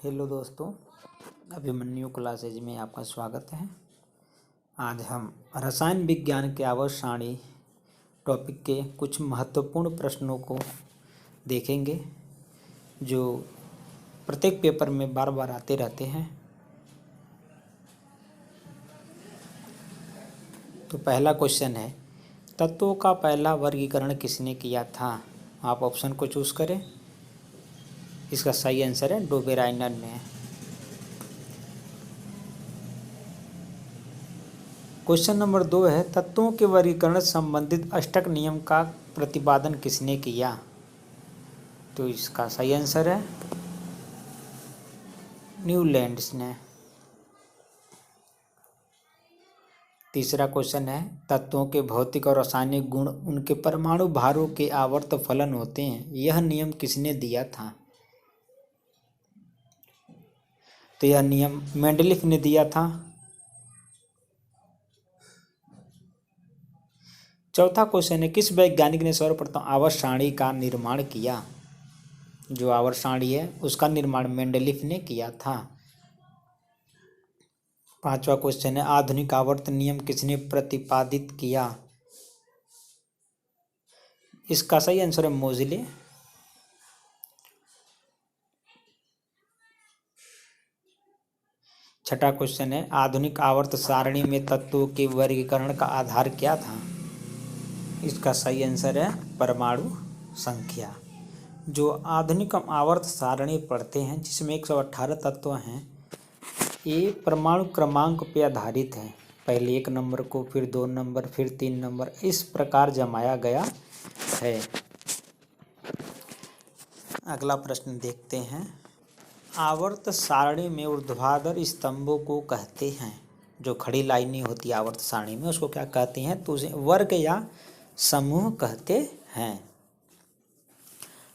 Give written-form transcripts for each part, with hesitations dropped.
Hello दोस्तों, Abhimanyu classes में आपका स्वागत है। आज हम रसायन विज्ञान के आवर्त सारणी टॉपिक के कुछ महत्वपूर्ण प्रश्नों को देखेंगे जो प्रत्येक पेपर में बार बार आते रहते हैं। तो पहला क्वेश्चन है, तत्वों का पहला वर्गीकरण किसने किया था? आप ऑप्शन को चूज करें। इसका सही आंसर है डोबेराइनर ने। क्वेश्चन नंबर 2 है, तत्वों के वर्गीकरण संबंधित अष्टक नियम का प्रतिपादन किसने किया? तो इसका सही आंसर है न्यूलैंड्स ने। तीसरा क्वेश्चन है, तत्वों के भौतिक और रासायनिक गुण उनके परमाणु भारों के आवर्त फलन होते हैं, यह नियम किसने दिया था? तो यह नियम मेंडलीफ ने दिया था। चौथा क्वेश्चन है, किस वैज्ञानिक ने सर्वप्रथम आवर्त सारणी का निर्माण किया? जो आवर्त सारणी है उसका निर्माण मेंडलीफ ने किया था। पांचवा क्वेश्चन है, आधुनिक आवर्त नियम किसने प्रतिपादित किया? इसका सही आंसर है मोज़ले। छठा क्वेश्चन है, आधुनिक आवर्त सारणी में तत्वों के वर्गीकरण का आधार क्या था? इसका सही आंसर है परमाणु संख्या। जो आधुनिक हम आवर्त सारणी पढ़ते हैं जिसमें 118 तत्व हैं, ये परमाणु क्रमांक पे आधारित है। पहले 1 नंबर को, फिर 2 नंबर, फिर 3 नंबर, इस प्रकार जमाया गया है। अगला प्रश्न देखते हैं, आवर्त सारणी में ऊर्ध्वाधर स्तंभों को कहते हैं। जो खड़ी लाइनें होती है आवर्त सारणी में उसको क्या कहते हैं? तो उसे वर्ग या समूह कहते हैं।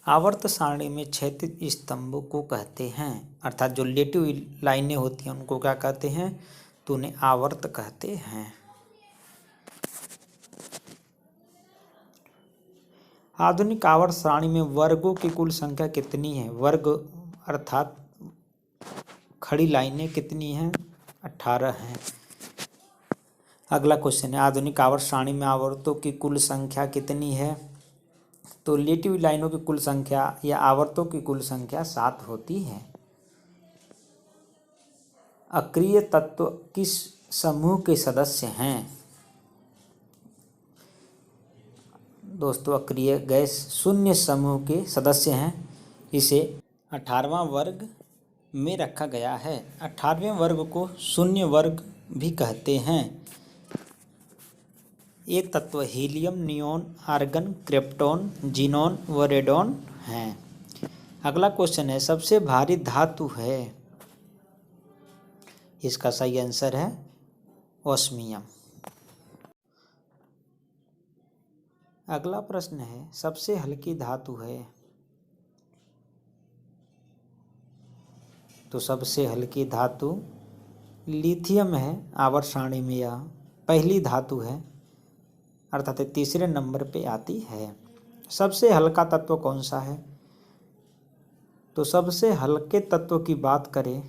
आवर्त सारणी में क्षैतिज स्तंभों को कहते हैं, अर्थात जो लेटी हुई लाइनें होती हैं उनको क्या कहते हैं? तो उन्हें आवर्त कहते हैं। आधुनिक आवर्त सारणी में वर्गों की कुल संख्या कितनी है? वर्ग अर्थात खड़ी लाइनें कितनी हैं? 18 हैं। अगला क्वेश्चन है, आधुनिक आवर्त सारणी में आवर्तों की कुल संख्या कितनी है? तो लेटी हुई लाइनों की कुल संख्या या आवर्तों की कुल संख्या 7 होती है। अक्रिय तत्व किस समूह के सदस्य हैं? दोस्तों, अक्रिय गैस शून्य समूह के सदस्य हैं। इसे 18वां वर्ग में रखा गया है। 18वें वर्ग को शून्य वर्ग भी कहते हैं। ये तत्व helium, neon, argon, krypton, xenon व रेडॉन हैं। अगला क्वेश्चन है, सबसे भारी धातु है? इसका सही आंसर है ऑस्मियम। अगला प्रश्न है, सबसे हल्की धातु है? तो सबसे हल्की धातु लिथियम है। आवर्त सारणी में यह पहली धातु है, अर्थात तीसरे नंबर पे आती है। सबसे हल्का तत्व कौन सा है? तो सबसे हल्के तत्व की बात करें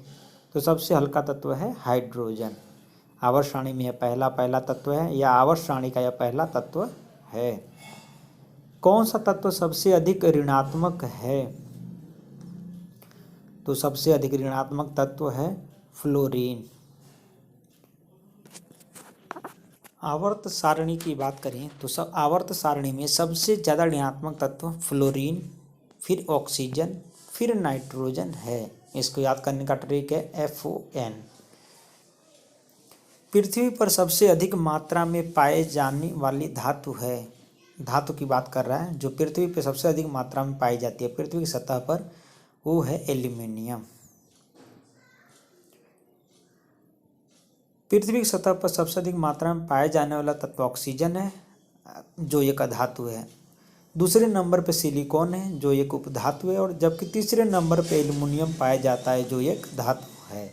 तो सबसे हल्का तत्व है हाइड्रोजन। आवर्त सारणी में यह पहला तत्व है, या आवर्त सारणी का यह पहला तत्व है। कौन सा तत्व सबसे अधिक ऋणात्मक है? तो सबसे अधिक ऋणात्मक तत्व है फ्लोरीन। आवर्त सारणी की बात करें तो आवर्त सारणी में सबसे ज़्यादा ऋणात्मक तत्व फ्लोरीन, फिर ऑक्सीजन, फिर नाइट्रोजन है। इसको याद करने का ट्रिक है FON। पृथ्वी पर सबसे अधिक मात्रा में पाए जाने वाली धातु है? धातु की बात कर रहा है जो पृथ्वी पर सबसे अधिक मात्रा में पाई जाती है पृथ्वी की सतह पर, वो है एल्यूमिनियम। पृथ्वी की सतह पर सबसे अधिक मात्रा में पाए जाने वाला तत्व ऑक्सीजन है, जो एक अधातु है। दूसरे नंबर पर सिलिकॉन है, जो एक उपधातु है, और जबकि तीसरे नंबर पर एल्युमिनियम पाया जाता है, जो एक धातु है।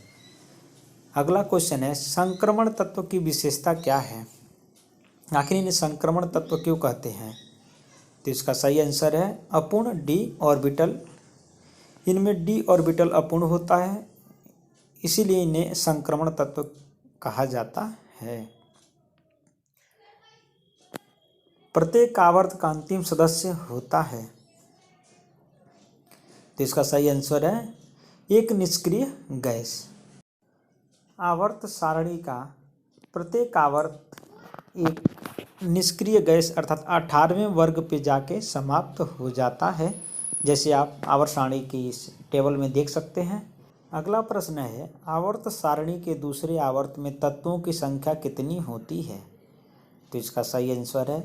अगला क्वेश्चन है, संक्रमण तत्व की विशेषता क्या है? आखिर इन्हें संक्रमण तत्व क्यों कहते हैं? तो इसका सही आंसर है अपूर्ण d ऑर्बिटल इनमें डी ऑर्बिटल अपूर्ण होता है, इसीलिए इन्हें संक्रमण तत्व कहा जाता है। प्रत्येक आवर्त का अंतिम सदस्य होता है, तो इसका सही आंसर है एक निष्क्रिय गैस। आवर्त सारणी का प्रत्येक आवर्त एक निष्क्रिय गैस अर्थात 18वें वर्ग पे जाके समाप्त हो जाता है, जैसे आप आवर्त सारणी की इस टेबल में देख सकते हैं। अगला प्रश्न है, आवर्त सारणी के दूसरे आवर्त में तत्वों की संख्या कितनी होती है? तो इसका सही आंसर है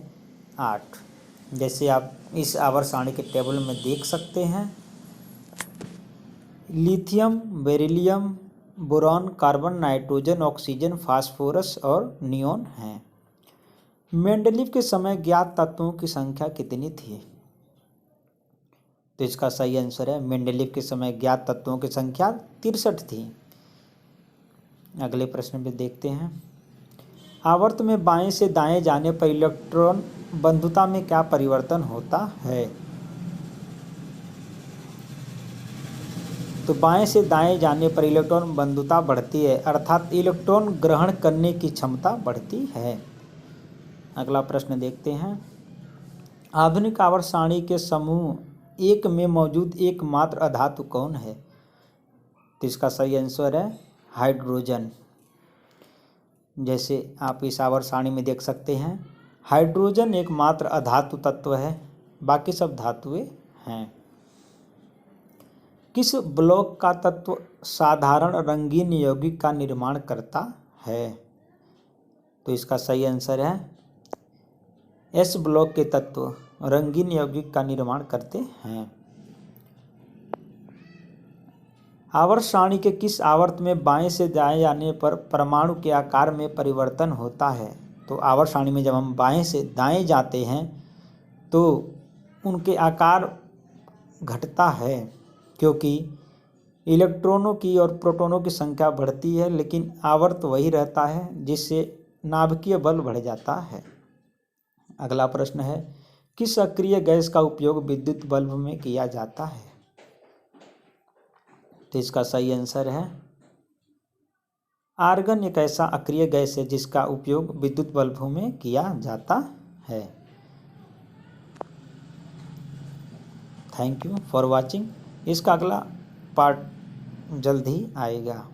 8। जैसे आप इस आवर्त सारणी के टेबल में देख सकते हैं, lithium, beryllium, boron, carbon, nitrogen, oxygen, phosphorus और नियोन हैं। मेंडलीव के समय ज्ञात तत्वों की संख्या कितनी थी? तो इसका सही आंसर है मेंडलीव के समय ज्ञात तत्वों की संख्या 63 थी। अगले प्रश्न में देखते हैं, आवर्त में बाएं से दाएं जाने पर इलेक्ट्रॉन बंधुता में क्या परिवर्तन होता है? तो बाएं से दाएं जाने पर इलेक्ट्रॉन बंधुता बढ़ती है, अर्थात इलेक्ट्रॉन ग्रहण करने की क्षमता बढ़ती है। अगला प्रश्न देखते हैं, आधुनिक आवर्त सारणी के समूह 1 में मौजूद एकमात्र अधातु कौन है? तो इसका सही आंसर है हाइड्रोजन। जैसे आप इस आवर्त सारणी में देख सकते हैं, हाइड्रोजन एकमात्र अधातु तत्व है, बाकी सब धातुएं हैं। किस ब्लॉक का तत्व साधारण रंगीन यौगिक का निर्माण करता है? तो इसका सही आंसर है एस ब्लॉक के तत्व रंगीन यौगिक का निर्माण करते हैं। आवर्त सारणी के किस आवर्त में बाएं से दाएं जाने पर परमाणु के आकार में परिवर्तन होता है? तो आवर्त सारणी में जब हम बाएं से दाएं जाते हैं तो उनके आकार घटता है, क्योंकि इलेक्ट्रॉनों की और प्रोटॉनों की संख्या बढ़ती है, लेकिन आवर्त वही रहता है, जिससे नाभिकीय बल बढ़ जाता है। अगला प्रश्न है, किस सक्रिय गैस का उपयोग विद्युत बल्ब में किया जाता है? तो इसका सही आंसर है आर्गन। एक ऐसा अक्रिय गैस है जिसका उपयोग विद्युत बल्बों में किया जाता है। Thank you for watching. इसका अगला पार्ट जल्द ही आएगा।